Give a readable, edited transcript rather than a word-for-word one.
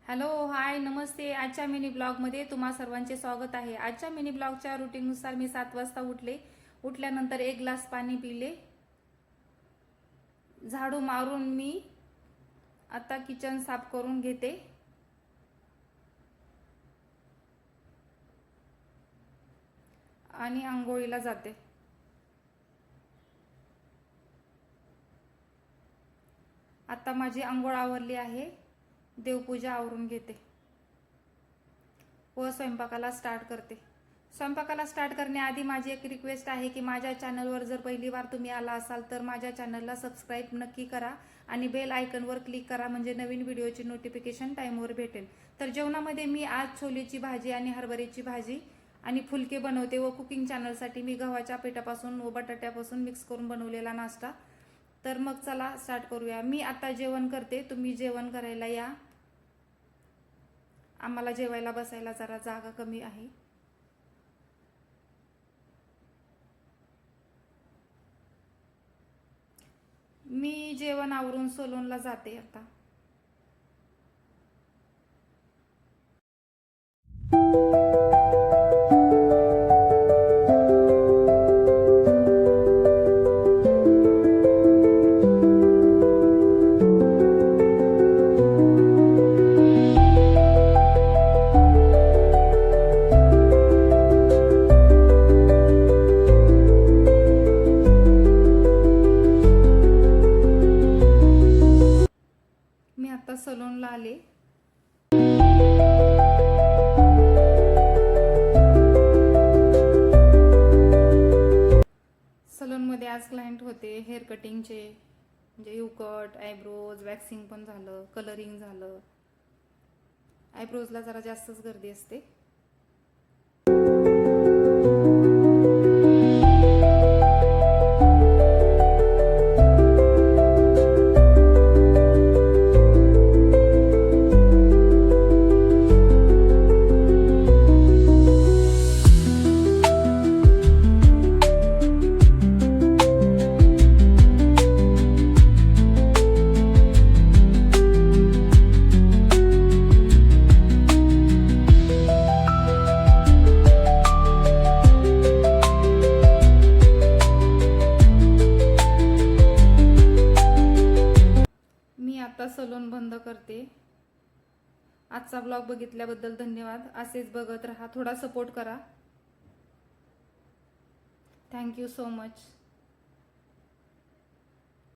Hello hi नमस्ते. आजच्या mini ब्लॉगमध्ये तुम्हा सर्वांचे स्वागत आहे. आजच्या मिनी ब्लॉगच्या रुटीननुसार मी 7 वाजता उठले. उठल्यानंतर 1 ग्लास पाणी पिले. झाडू मारून मी आता किचन साफ करून घेते आणि आंघोळीला जाते. आता माझी आंघोळ आवरली आहे. देवपूजा आवरून घेते व स्वयंपाकाला स्टार्ट करते. स्वयंपाकाला स्टार्ट करण्याआधी माझी एक रिक्वेस्ट आहे की माझ्या चॅनलवर जर पहिली बार तुम्ही आला असाल तर माझ्या चॅनलला सबस्क्राईब नक्की करा आणि बेल आयकॉनवर क्लिक करा, म्हणजे नवीन व्हिडिओची नोटिफिकेशन टाइमवर भेटेल. तर जेवणामध्ये मी आज छोलेची भाजी आणि हरभऱ्याची भाजी आणि फुलके बनवते व कुकिंग चॅनलसाठी मी गव्हाच्या पिठापासून व बटाट्यापासून मिक्स करून बनवलेला नाश्ता. तर मग चला स्टार्ट करूया. मी आता जेवण करते, तुम्ही जेवण करायला या. आम्हाला जेवायला बसायला जरा जागा कमी आहे. मी जेवण आवरून सलूनला जाते आता. मी आता सलूनला आले. सलूनमध्ये आज क्लायंट होते हेअर कटिंगचे, म्हणजे यू कट, आयब्रोज, वॅक्सिंग पण झालं, कलरिंग झालं. आयब्रोजला जरा जास्तच गर्दी असते. आता सलून बंद करते. आजचा ब्लॉग बघितल्याबद्दल धन्यवाद. असेच बघत रहा, थोडा सपोर्ट करा. Thank you so much.